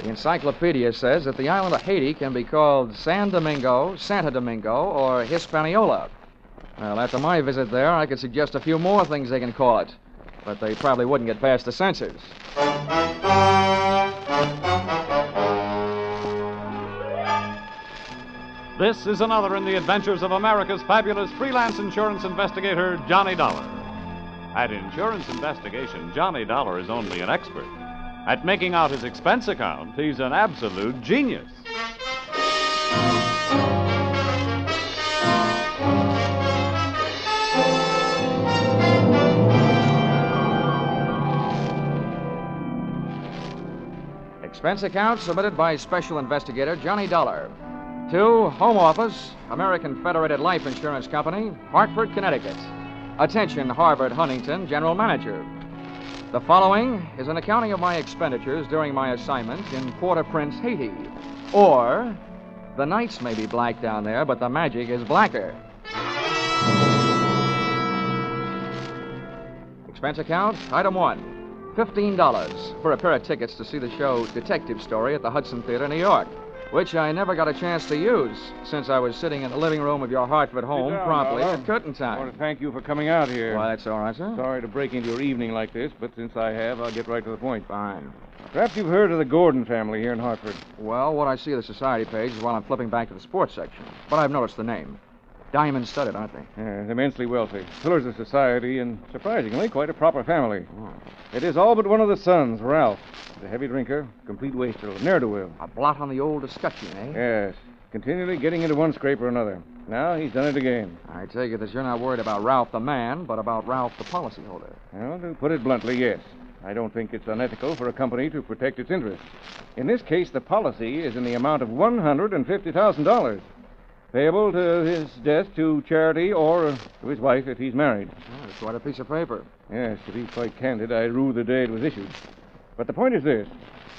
The encyclopedia says that the island of Haiti can be called San Domingo, Santa Domingo, or Hispaniola. Well, after my visit there, I could suggest a few more things they can call it, but they probably wouldn't get past the censors. This is another in the adventures of America's fabulous freelance insurance investigator, Johnny Dollar. At insurance investigation, Johnny Dollar is only an expert. At making out his expense account, he's an absolute genius. Expense account submitted by Special Investigator Johnny Dollar. To Home Office, American Federated Life Insurance Company, Hartford, Connecticut. Attention, Harvard Huntington, General Manager. The following is an accounting of my expenditures during my assignment in Port-au-Prince, Haiti. Or, the nights may be black down there, but the magic is blacker. Expense account, item 1. $15 for a pair of tickets to see the show Detective Story at the Hudson Theater, New York, which I never got a chance to use since I was sitting in the living room of your Hartford home promptly at curtain time. I want to thank you for coming out here. Well, that's all right, sir. Sorry to break into your evening like this, but since I have, I'll get right to the point. Fine. Perhaps you've heard of the Gordon family here in Hartford. Well, what I see of the society page is while I'm flipping back to the sports section. But I've noticed the name. Diamond-studded, aren't they? Yes, immensely wealthy. Pillars of society and, surprisingly, quite a proper family. Oh. It is all but one of the sons, Ralph. He's a heavy drinker, complete waster, ne'er-do-well. A blot on the old escutcheon, eh? Yes. Continually getting into one scrape or another. Now he's done it again. I take it that you're not worried about Ralph the man, but about Ralph the policyholder. Well, to put it bluntly, yes. I don't think it's unethical for a company to protect its interests. In this case, the policy is in the amount of $150,000. Payable to his death to charity or to his wife if he's married. Oh, that's quite a piece of paper. Yes, to be quite candid, I rue the day it was issued. But the point is this.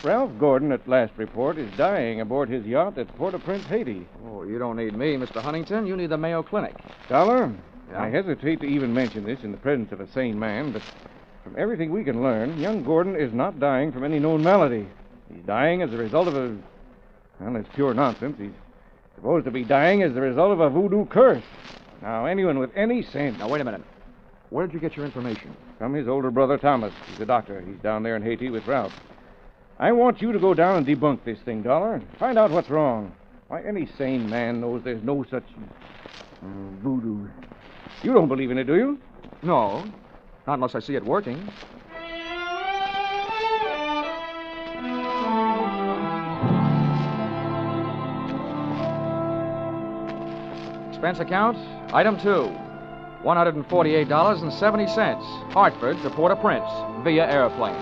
Ralph Gordon, at last report, is dying aboard his yacht at Port-au-Prince, Haiti. Oh, you don't need me, Mr. Huntington. You need the Mayo Clinic. Dollar, yeah? I hesitate to even mention this in the presence of a sane man, but from everything we can learn, young Gordon is not dying from any known malady. He's dying as a result of a... Well, it's pure nonsense. He's supposed to be dying as the result of a voodoo curse. Now, anyone with any sense... Now, wait a minute. Where'd you get your information? From his older brother, Thomas. He's a doctor. He's down there in Haiti with Ralph. I want you to go down and debunk this thing, Dollar. Find out what's wrong. Why, any sane man knows there's no such... voodoo. You don't believe in it, do you? No. Not unless I see it working. Expense account, item 2, $148.70, Hartford to Port-au-Prince, via airplane.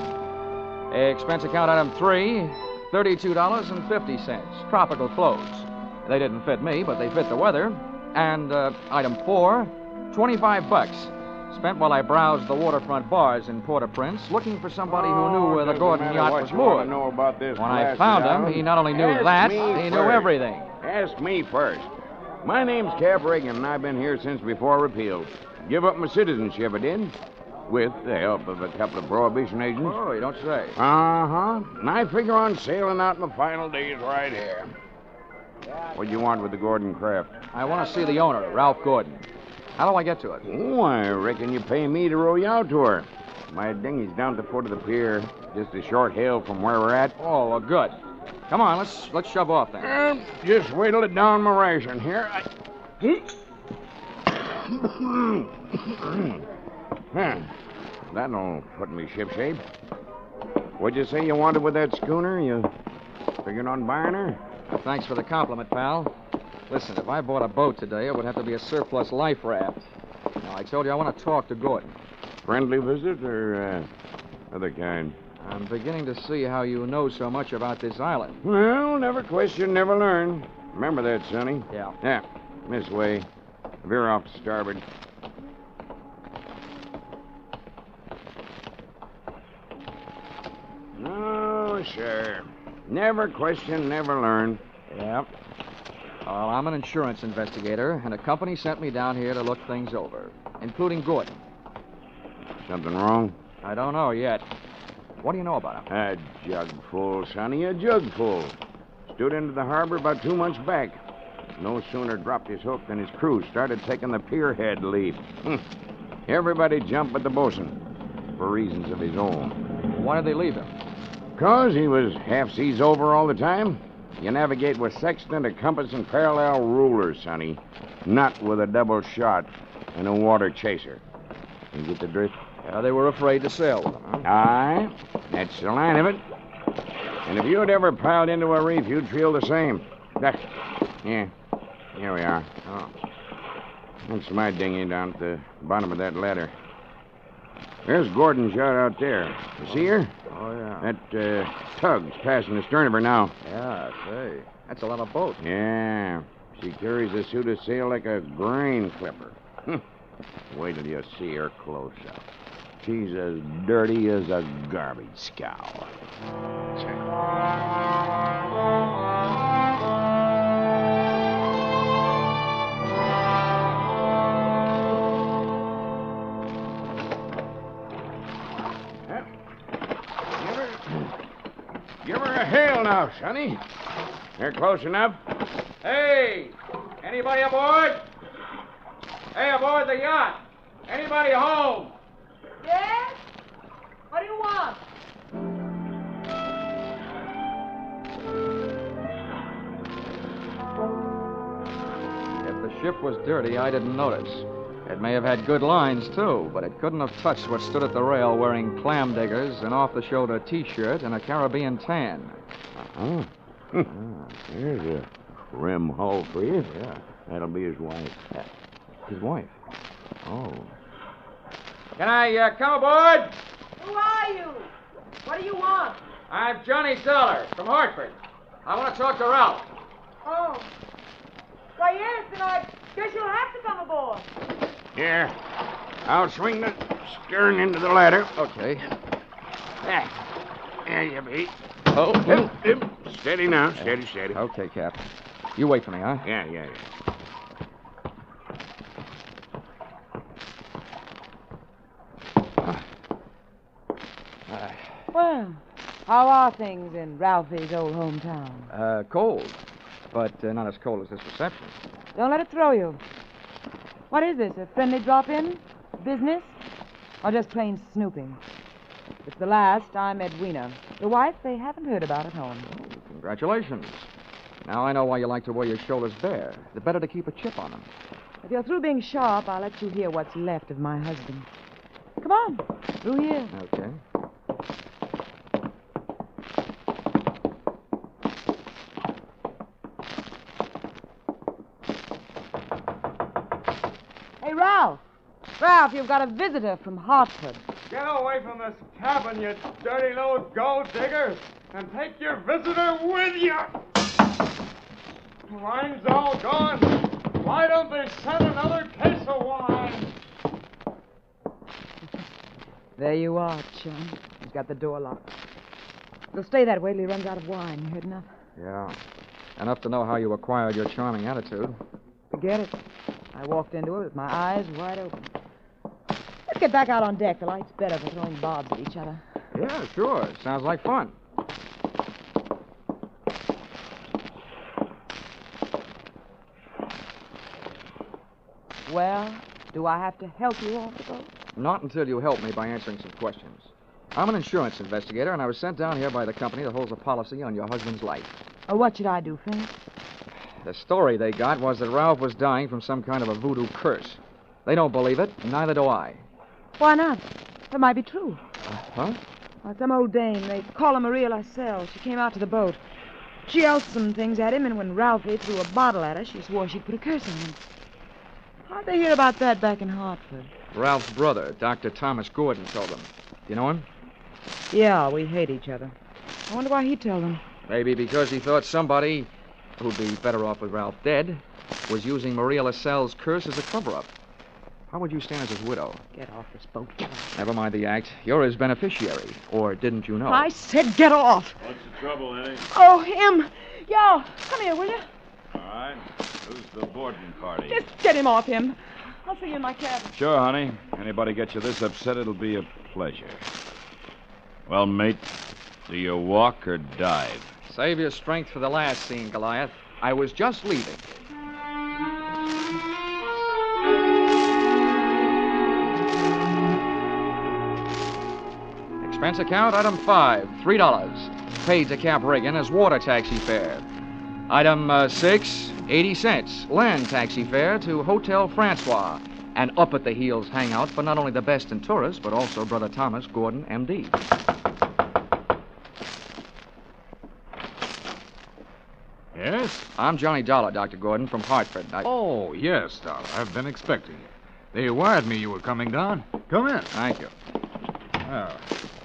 Expense account, item 3, $32.50, tropical clothes. They didn't fit me, but they fit the weather. And item 4, $25, spent while I browsed the waterfront bars in Port-au-Prince, looking for somebody who knew where the Gordon yacht was moored. Know about this when I found him, he not only knew that, he knew everything. Ask me first. My name's Cap Reagan, and I've been here since before repeal. Give up my citizenship, I did, with the help of a couple of prohibition agents. Oh, you don't say. Uh-huh. And I figure on sailing out my final days right here. What do you want with the Gordon craft? I want to see the owner, Ralph Gordon. How do I get to it? Oh, I reckon you pay me to row you out to her. My dinghy's down at the foot of the pier, just a short hail from where we're at. Oh, well, good. Come on, let's shove off then. Just wait till it down my ration here. That'll put me shipshape. What'd you say you wanted with that schooner? You figuring on buying her? Well, thanks for the compliment, pal. Listen, if I bought a boat today, it would have to be a surplus life raft. Now, I told you I want to talk to Gordon. Friendly visit or other kind? I'm beginning to see how you know so much about this island. Well, never question, never learn. Remember that, Sonny? Yeah. Yeah, this way. Veer off to starboard. Oh, sure. Never question, never learn. Yeah. Well, I'm an insurance investigator, and a company sent me down here to look things over, including Gordon. Something wrong? I don't know yet. What do you know about him? A jug full, Sonny, a jug full. Stood into the harbor about 2 months back. No sooner dropped his hook than his crew started taking the pierhead leap. Everybody jumped but the bosun, for reasons of his own. Why did they leave him? 'Cause he was half seas over all the time. You navigate with sextant, a compass, and parallel rulers, Sonny. Not with a double shot and a water chaser. You get the drift? Yeah, they were afraid to sail with him, huh? Aye, that's the line of it. And if you had ever piled into a reef, you'd feel the same. Yeah, here we are. Oh. That's my dinghy down at the bottom of that ladder. There's Gordon's yacht out there. You see her? Oh, yeah. That tug's passing the stern of her now. Yeah, say. That's a lot of boat. Yeah, she carries a suit of sail like a grain clipper. Wait till you see her close up. She's as dirty as a garbage scow. Give her a hail now, Sonny. They're close enough. Hey! Anybody aboard? Hey, aboard the yacht! Anybody home? Yes? What do you want? If the ship was dirty, I didn't notice. It may have had good lines, too, but it couldn't have touched what stood at the rail wearing clam diggers, an off-the-shoulder T-shirt, and a Caribbean tan. Oh. There's a rim hull for you. Yeah. That'll be his wife. His wife. Oh. Can I come aboard? Who are you? What do you want? I'm Johnny Dollar from Hartford. I want to talk to Ralph. Oh. Why, yes, then I guess you'll have to come aboard. Here. I'll swing the stern into the ladder. Okay. There you be. Oh. Steady now. Steady. Okay, Cap. You wait for me, huh? Yeah. Well, how are things in Ralphie's old hometown? Cold. But not as cold as this reception. Don't let it throw you. What is this, a friendly drop-in? Business? Or just plain snooping? If it's the last, I'm Edwina. The wife they haven't heard about at home. Congratulations. Now I know why you like to wear your shoulders bare. The better to keep a chip on them. If you're through being sharp, I'll let you hear what's left of my husband. Come on, through here. Okay. Hey, Ralph. Ralph, you've got a visitor from Hartford. Get away from this cabin, you dirty little gold digger, and take your visitor with you. Wine's all gone. Why don't they send another case of wine? There you are, chum. He's got the door locked. He'll stay that way till he runs out of wine. You heard enough? Yeah. Enough to know how you acquired your charming attitude. Forget it. I walked into it with my eyes wide open. Let's get back out on deck. The light's better for throwing bobs at each other. Yeah, sure. Sounds like fun. Well, do I have to help you off the boat? Not until you help me by answering some questions. I'm an insurance investigator, and I was sent down here by the company that holds a policy on your husband's life. Oh, what should I do, Fink? The story they got was that Ralph was dying from some kind of a voodoo curse. They don't believe it, and neither do I. Why not? That might be true. Huh? Well, some old dame, they call her Maria Lascelles. She came out to the boat. She yelled some things at him, and when Ralphie threw a bottle at her, she swore she'd put a curse on him. How'd they hear about that back in Hartford? Ralph's brother, Dr. Thomas Gordon, told them. Do you know him? Yeah, we hate each other. I wonder why he told them. Maybe because he thought somebody, who'd be better off with Ralph dead, was using Maria Lascelles' curse as a cover-up. How would you stand as his widow? Get off this boat, get off. Never mind the act. You're his beneficiary. Or didn't you know? I said get off. What's the trouble, Eddie? Oh, him. Yo, come here, will you? All right. Who's the boarding party? Just get him off him. I'll see you in my cabin. Sure, honey. Anybody gets you this upset, it'll be a pleasure. Well, mate, do you walk or dive? Save your strength for the last scene, Goliath. I was just leaving. Expense account, item 5, $3. Paid to Cap Reagan as water taxi fare. Item 6, 80 cents. Land taxi fare to Hotel Francois. An up-at-the-heels hangout for not only the best in tourists, but also Brother Thomas Gordon, M.D. Yes? I'm Johnny Dollar, Dr. Gordon, from Hartford. Oh, yes, Dollar. I've been expecting you. They wired me you were coming down. Come in. Thank you. Oh,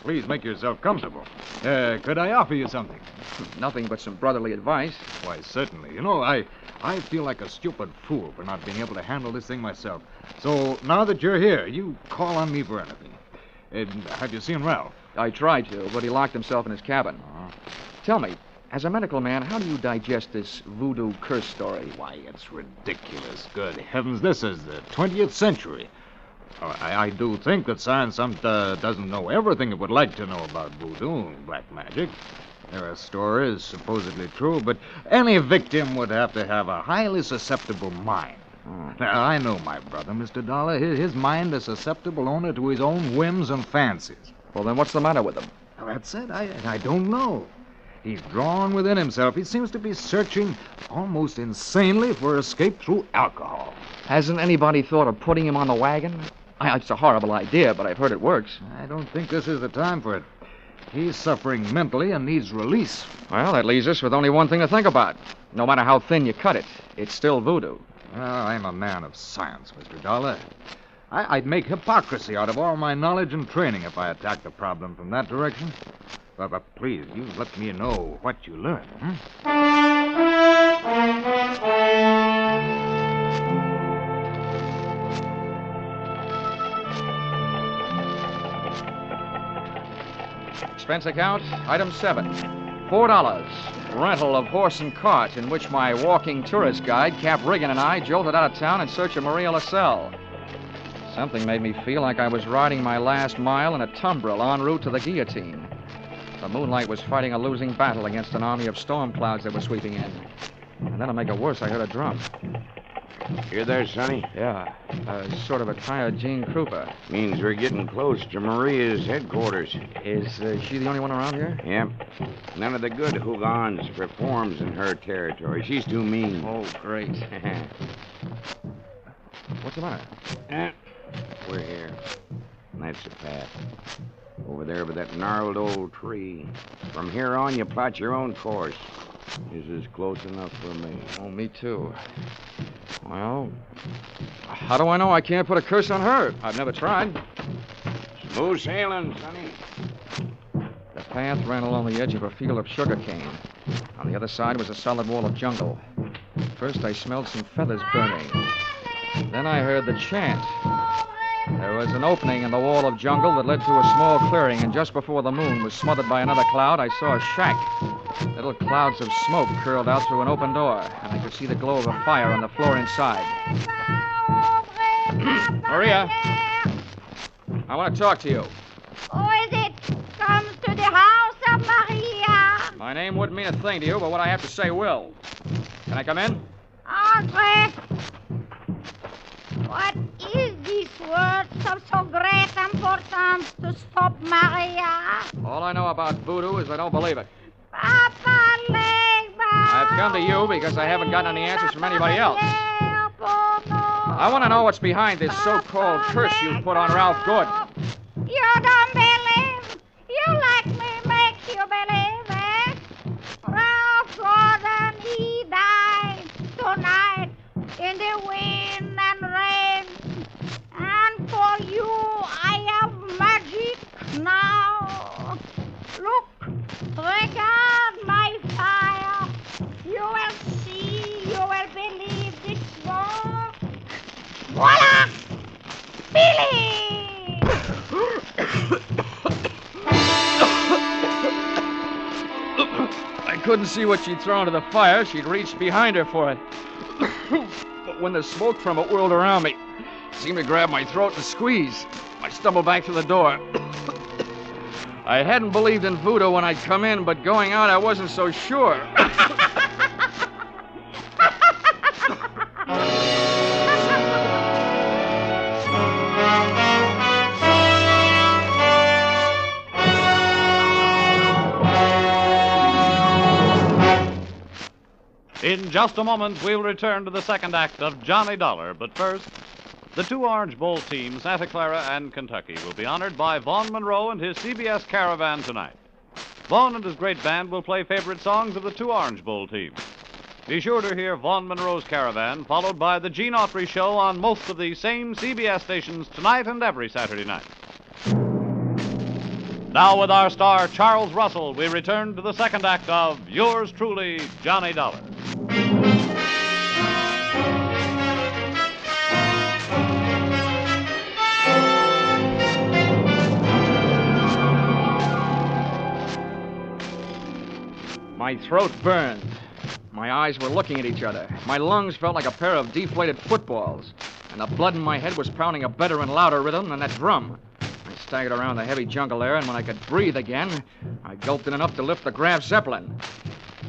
please make yourself comfortable. Could I offer you something? Nothing but some brotherly advice. Why, certainly. You know, I feel like a stupid fool for not being able to handle this thing myself. So now that you're here, you call on me for anything. Have you seen Ralph? I tried to, but he locked himself in his cabin. Tell me, as a medical man, how do you digest this voodoo curse story? Why, it's ridiculous. Good heavens, this is the 20th century. I do think that science doesn't know everything it would like to know about voodoo and black magic. There are stories supposedly true, but any victim would have to have a highly susceptible mind. Now, I know my brother, Mr. Dollar. His mind is susceptible only to his own whims and fancies. Well, then what's the matter with him? Well, that's it. I don't know. He's drawn within himself. He seems to be searching almost insanely for escape through alcohol. Hasn't anybody thought of putting him on the wagon? It's a horrible idea, but I've heard it works. I don't think this is the time for it. He's suffering mentally and needs release. Well, that leaves us with only one thing to think about. No matter how thin you cut it, it's still voodoo. Well, I'm a man of science, Mr. Dollar. I'd make hypocrisy out of all my knowledge and training if I attacked the problem from that direction. But please, you let me know what you learn. Expense account, item 7, $4. Rental of horse and cart in which my walking tourist guide, Cap Reagan, and I jolted out of town in search of Maria LaSalle. Something made me feel like I was riding my last mile in a tumbril en route to the guillotine. The moonlight was fighting a losing battle against an army of storm clouds that were sweeping in. And then to make it worse, I heard a drum. You there, Sonny? Yeah, sort of a tired Gene Krupa. Means we're getting close to Maria's headquarters. Is she the only one around here? Yep. None of the good Hougans performs in her territory. She's too mean. Oh, great. What's the matter? We're here. That's the path. Over there by that gnarled old tree. From here on, you plot your own course. This is close enough for me. Oh, me too. Well, how do I know I can't put a curse on her? I've never tried. Smooth sailing, Sonny. The path ran along the edge of a field of sugarcane. On the other side was a solid wall of jungle. First, I smelled some feathers burning. Then I heard the chant. There was an opening in the wall of jungle that led to a small clearing, and just before the moon was smothered by another cloud, I saw a shack. Little clouds of smoke curled out through an open door, and I could see the glow of a fire on the floor inside. Maria, I want to talk to you. Who is it? Comes to the house of Maria. My name wouldn't mean a thing to you, but what I have to say will. Can I come in? Andre. What is this word of so great importance to stop Maria? All I know about voodoo is I don't believe it. Papa Legba. I've come to you because I haven't gotten any answers from anybody else. I want to know what's behind this so-called curse you put on Ralph Gordon. You don't believe? You let me make you believe it. Ralph Gordon, he died tonight in the wind and rain. And for you, I have magic now. Look, regard my fire. You will see, you will believe this work. Voila! Billy! I couldn't see what she'd thrown into the fire. She'd reached behind her for it. But when the smoke from it whirled around me, it seemed to grab my throat and squeeze. I stumbled back to the door. I hadn't believed in voodoo when I'd come in, but going out, I wasn't so sure. In just a moment, we'll return to the second act of Johnny Dollar. But first, the two Orange Bowl teams, Santa Clara and Kentucky, will be honored by Vaughn Monroe and his CBS Caravan tonight. Vaughn and his great band will play favorite songs of the two Orange Bowl teams. Be sure to hear Vaughn Monroe's Caravan, followed by the Gene Autry Show on most of these same CBS stations tonight and every Saturday night. Now, with our star, Charles Russell, we return to the second act of Yours Truly, Johnny Dollar. My throat burned. My eyes were looking at each other. My lungs felt like a pair of deflated footballs. And the blood in my head was pounding a better and louder rhythm than that drum. I staggered around the heavy jungle air, and when I could breathe again, I gulped in enough to lift the Graf Zeppelin.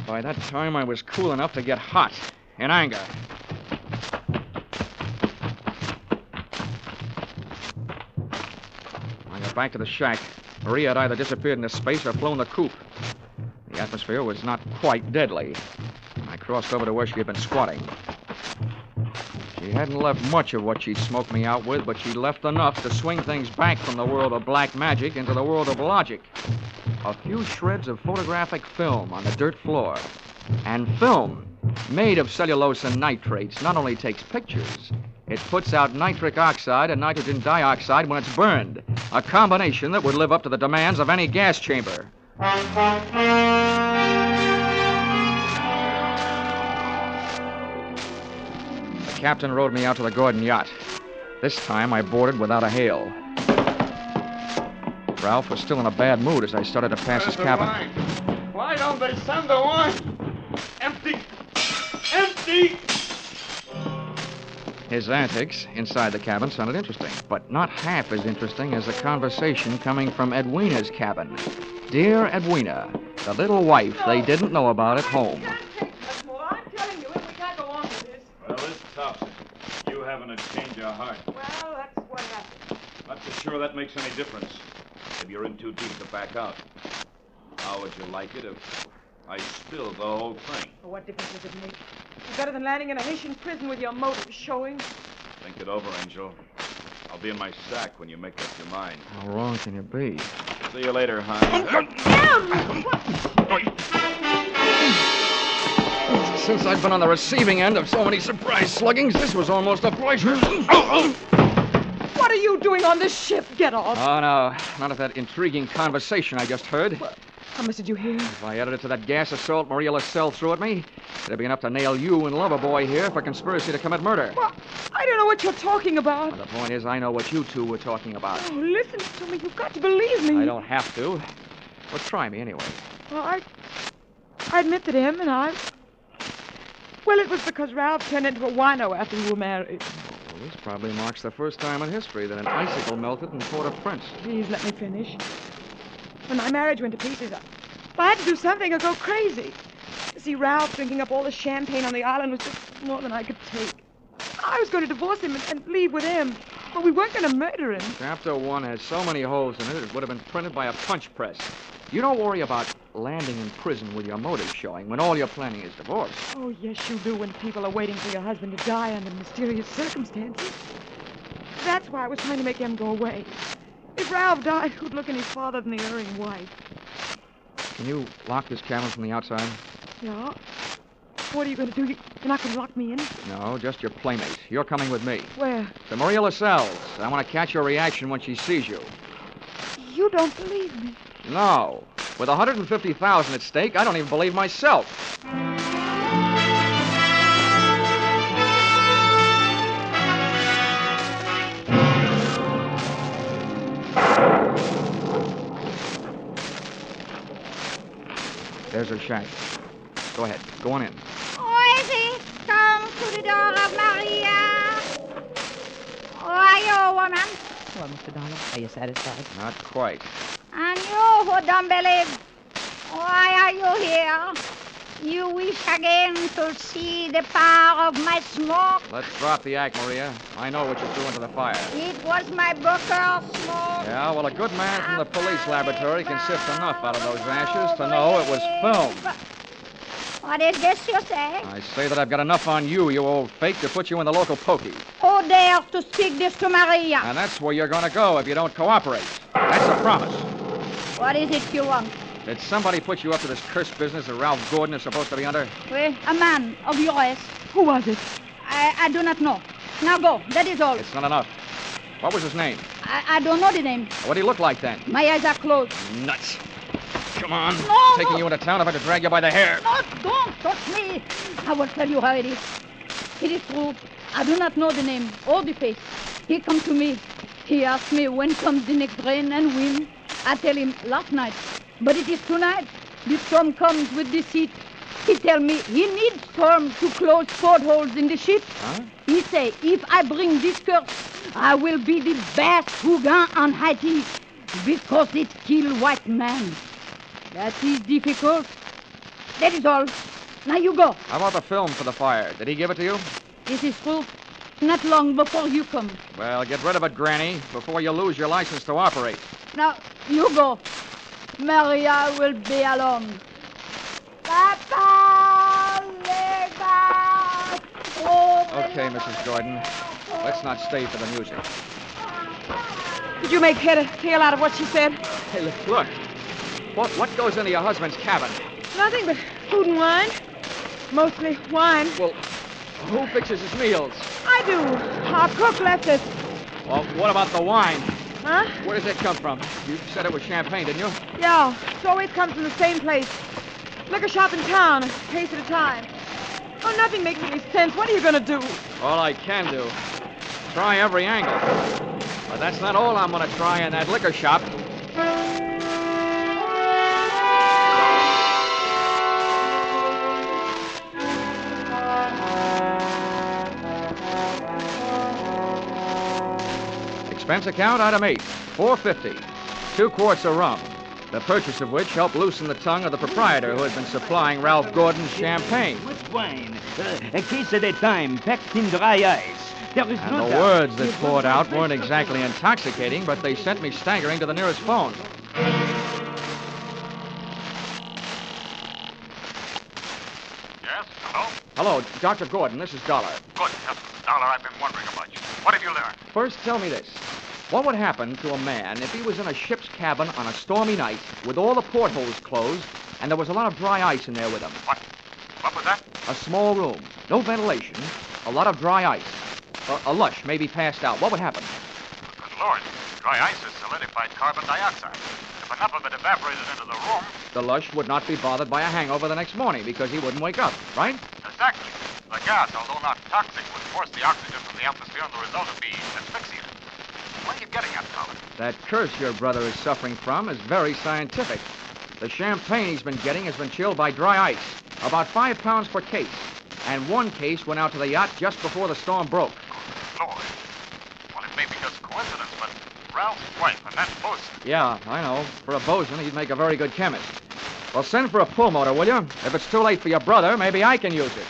By that time, I was cool enough to get hot, in anger. I got back to the shack. Maria had either disappeared into space or flown the coop. The atmosphere was not quite deadly. I crossed over to where she had been squatting. She hadn't left much of what she'd smoked me out with, but she'd left enough to swing things back from the world of black magic into the world of logic. A few shreds of photographic film on the dirt floor. And film, made of cellulose and nitrates, not only takes pictures, it puts out nitric oxide and nitrogen dioxide when it's burned. A combination that would live up to the demands of any gas chamber. The captain rowed me out to the Gordon yacht. This time I boarded without a hail. Ralph was still in a bad mood as I started to pass his cabin. Why don't they send the wine? Empty! Empty! His antics inside the cabin sounded interesting, but not half as interesting as the conversation coming from Edwina's cabin. Dear Edwina, the little wife they didn't know about at home. I'm telling you, we can't go on with this. Well, it's tough. You having a change of heart. Well, that's what happened. Not so sure that makes any difference. Maybe you're in too deep to back out. How would you like it if I spilled the whole thing? Well, what difference does it make? It's better than landing in a Haitian prison with your motive showing. Think it over, Angel. I'll be in my sack when you make up your mind. How wrong can you be? See you later, hon. Since I've been on the receiving end of so many surprise sluggings, this was almost a pleasure. What are you doing on this ship? Get off. Oh, no. None of that intriguing conversation I just heard. How much did you hear? If I added it to that gas assault Maria LaSalle threw at me, it'd be enough to nail you and Loverboy here for conspiracy to commit murder. Well, I don't know what you're talking about. Well, the point is, I know what you two were talking about. Oh, listen to me. You've got to believe me. I don't have to. Well, try me anyway. Well, I admit that him and I... Well, it was because Ralph turned into a wino after we were married. Well, this probably marks the first time in history that an icicle melted in Port-au-Prince. Please let me finish. When my marriage went to pieces, I had to do something or go crazy. See, Ralph drinking up all the champagne on the island was just more than I could take. I was going to divorce him and leave with him, but we weren't going to murder him. Chapter 1 has so many holes in it, it would have been printed by a punch press. You don't worry about landing in prison with your motive showing when all you're planning is divorce. Oh, yes, you do when people are waiting for your husband to die under mysterious circumstances. That's why I was trying to make him go away. If Ralph died, who'd look any farther than the erring wife? Can you lock this cabin from the outside? Yeah. What are you going to do? You're not going to lock me in? No, just your playmate. You're coming with me. Where? To Maria LaSalle's. I want to catch your reaction when she sees you. You don't believe me. No. With $150,000 at stake, I don't even believe myself. There's her shack. Go ahead. Go on in. Who is it? Come to the door of Maria. Who are you, woman? Well, Mr. Dollar, are you satisfied? Not quite. And you, who don't believe. Why are you here? You wish again to see the power of my smoke? Let's drop the act, Maria. I know what you threw into the fire. It was my Booker smoke. Yeah, well, a good man from the police laboratory can sift enough out of those ashes to know it was film. What is this you say? I say that I've got enough on you, you old fake, to put you in the local pokey. Who dares to speak this to Maria? And that's where you're going to go if you don't cooperate. That's a promise. What is it you want? Did somebody put you up to this cursed business that Ralph Gordon is supposed to be under? Well, a man of your race. Who was it? I do not know. Now go. That is all. It's not enough. What was his name? I don't know the name. What did he look like then? My eyes are closed. Nuts. Come on. No, Taking you into town if I could drag you by the hair. No, don't touch me. I will tell you how it is. It is true. I do not know the name or the face. He come to me. He asked me when comes the next rain and wind. I tell him last night. But it is tonight. The storm comes with the seat. He tell me he needs storm to close portholes in the ship. Huh? He say if I bring this curse, I will be the best Hougan on Haiti because it kill white man. That is difficult. That is all. Now you go. How about the film for the fire? Did he give it to you? This is true. Not long before you come. Well, get rid of it, Granny, before you lose your license to operate. Now, you go. Maria will be alone. Papa, Okay, Mrs. Gordon. Let's not stay for the music. Did you make head or tail out of what she said? Hey, look. What goes into your husband's cabin? Nothing but food and wine. Mostly wine. Well, who fixes his meals? I do. Our cook left us. Well, what about the wine? Huh? Where does it come from? You said it was champagne, didn't you? Yeah. It always comes from the same place. Liquor shop in town, a case at a time. Oh, nothing makes any sense. What are you going to do? All I can do. Try every angle. But that's not all I'm going to try in that liquor shop. Expense account, item 8, $4.50. 2 quarts of rum, the purchase of which helped loosen the tongue of the proprietor who had been supplying Ralph Gordon's champagne. Which wine? A case at a time, packed in dry ice. There is And no the doubt. words that poured out weren't exactly intoxicating, but they sent me staggering to the nearest phone. Yes? Hello? Hello, Dr. Gordon, this is Dollar. Good. That's the dollar I've been wondering about you. What have you learned? First, tell me this. What would happen to a man if he was in a ship's cabin on a stormy night with all the portholes closed and there was a lot of dry ice in there with him? What was that? A small room, no ventilation, a lot of dry ice. A lush, maybe passed out. What would happen? Good Lord. Dry ice is solidified carbon dioxide. If enough of it evaporated into the room... The lush would not be bothered by a hangover the next morning because he wouldn't wake up, right? Exactly. The gas, although not toxic, would force the oxygen from the atmosphere, and the result would be asphyxia. What are you getting at, Colin? That curse your brother is suffering from is very scientific. The champagne he's been getting has been chilled by dry ice, about 5 pounds per case. And 1 case went out to the yacht just before the storm broke. Lord. Well, it may be just coincidence, but Ralph's wife and that bosun. Yeah, I know. For a bosun, he'd make a very good chemist. Well, send for a pull motor, will you? If it's too late for your brother, maybe I can use it.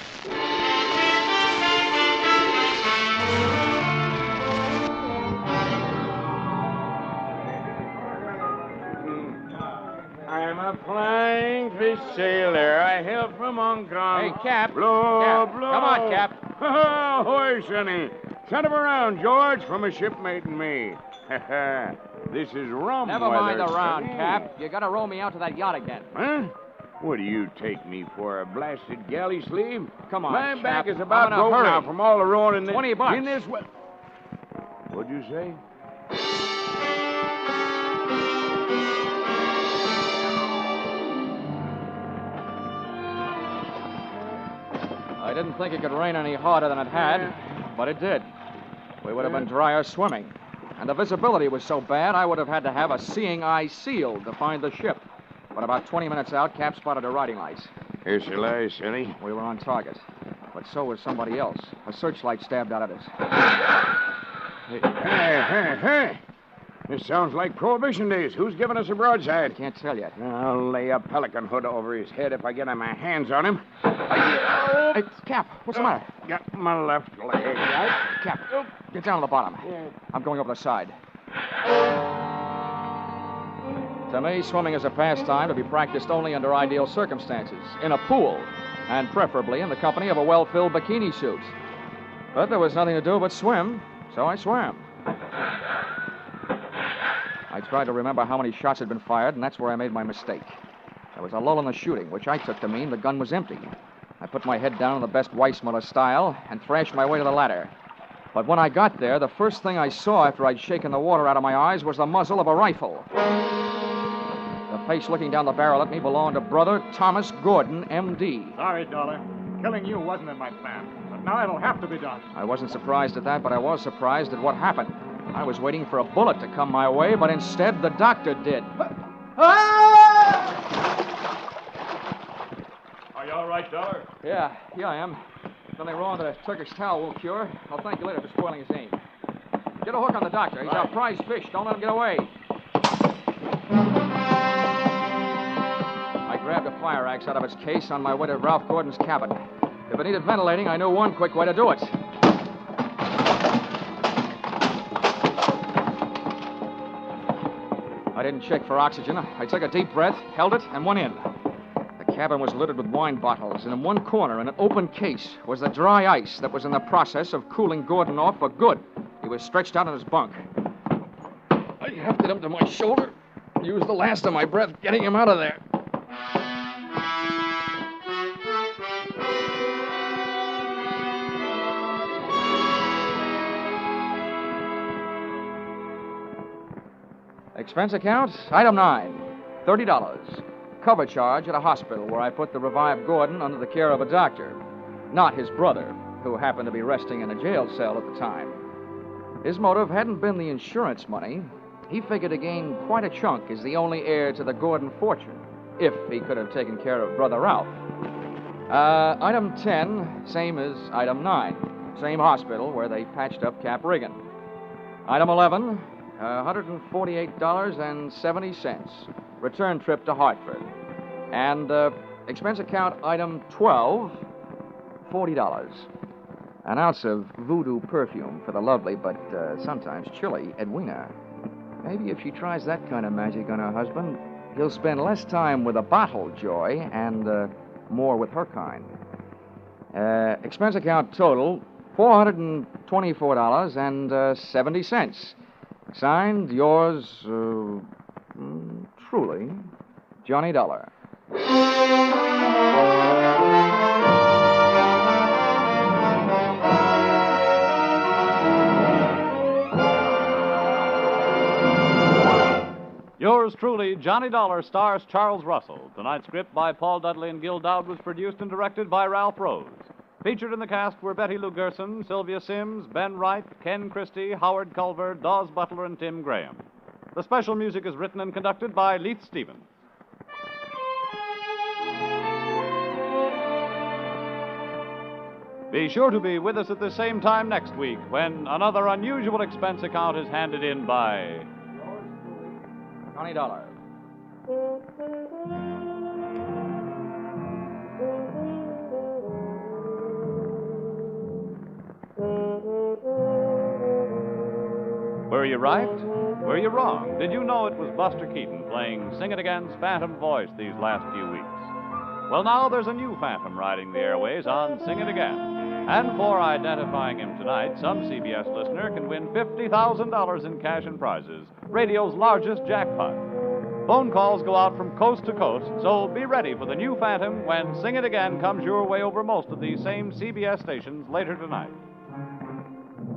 I'm a flying fish sailor. I hail from Hong Kong. Hey, Cap. Blow, Cap. blow. Come on, Cap. Ahoy, Sonny. Send him around, George, from a shipmate and me. This is rum Never mind the weather, round, Sonny. Cap. You gotta row me out to that yacht again. Huh? What do you take me for, a blasted galley sleeve? Come on, My Cap. back is I'm about in a broke hurry. now from all the rowing in this... $20. In this... What'd you say? I didn't think it could rain any harder than it had, but it did. We would have been drier swimming. And the visibility was so bad, I would have had to have a seeing eye sealed to find the ship. But about 20 minutes out, Cap spotted her riding lights. Here's your lie, Sonny. We were on target. But so was somebody else. A searchlight stabbed out at us. Hey. This sounds like Prohibition days. Who's giving us a broadside? Can't tell yet. I'll lay a pelican hood over his head if I get my hands on him. Hey, Cap, what's the matter? Got my left leg. Cap, get down to the bottom. I'm going over the side. To me, swimming is a pastime to be practiced only under ideal circumstances, in a pool, and preferably in the company of a well-filled bikini suit. But there was nothing to do but swim, so I swam. I tried to remember how many shots had been fired, and that's where I made my mistake. There was a lull in the shooting, which I took to mean the gun was empty. I put my head down in the best Weissmuller style and thrashed my way to the ladder. But when I got there, the first thing I saw after I'd shaken the water out of my eyes was the muzzle of a rifle. The face looking down the barrel at me belonged to Brother Thomas Gordon, M.D. Sorry, Dollar. Killing you wasn't in my plan. But now it'll have to be done. I wasn't surprised at that, but I was surprised at what happened. I was waiting for a bullet to come my way, but instead the doctor did. Are you all right, Dollar? Yeah, here I am. Nothing wrong that a Turkish towel won't cure. I'll thank you later for spoiling his aim. Get a hook on the doctor. He's our prize fish. Don't let him get away. I grabbed a fire axe out of its case on my way to Ralph Gordon's cabin. If it needed ventilating, I knew one quick way to do it. I didn't check for oxygen. I took a deep breath, held it, and went in. The cabin was littered with wine bottles, and in one corner, in an open case, was the dry ice that was in the process of cooling Gordon off for good. He was stretched out in his bunk. I hefted him to my shoulder, used the last of my breath getting him out of there. Expense account, item 9, $30. Cover charge at a hospital where I put the revived Gordon under the care of a doctor, not his brother, who happened to be resting in a jail cell at the time. His motive hadn't been the insurance money. He figured to gain quite a chunk as the only heir to the Gordon fortune, if he could have taken care of Brother Ralph. Item 10, same as item 9, same hospital where they patched up Cap Regan. Item 11, $148.70. Return trip to Hartford. And expense account item 12, $40. An ounce of voodoo perfume for the lovely but sometimes chilly Edwina. Maybe if she tries that kind of magic on her husband, he'll spend less time with a bottle joy and more with her kind. Expense account total, $424.70. Signed, yours, truly, Johnny Dollar. Yours truly, Johnny Dollar, stars Charles Russell. Tonight's script by Paul Dudley and Gil Dowd was produced and directed by Ralph Rose. Featured in the cast were Betty Lou Gerson, Sylvia Sims, Ben Wright, Ken Christie, Howard Culver, Dawes Butler, and Tim Graham. The special music is written and conducted by Leith Stevens. Be sure to be with us at the same time next week when another unusual expense account is handed in by Johnny Dollar. Were you right? Were you wrong? Did you know it was Buster Keaton playing Sing It Again's Phantom voice these last few weeks? Well, now there's a new Phantom riding the airways on Sing It Again. And for identifying him tonight, some CBS listener can win $50,000 in cash and prizes, radio's largest jackpot. Phone calls go out from coast to coast, so be ready for the new Phantom when Sing It Again comes your way over most of these same CBS stations later tonight.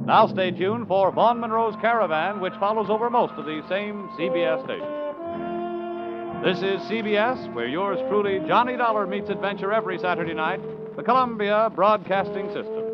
Now stay tuned for Vaughn Monroe's Caravan, which follows over most of these same CBS stations. This is CBS, where yours truly, Johnny Dollar, meets adventure every Saturday night, the Columbia Broadcasting System.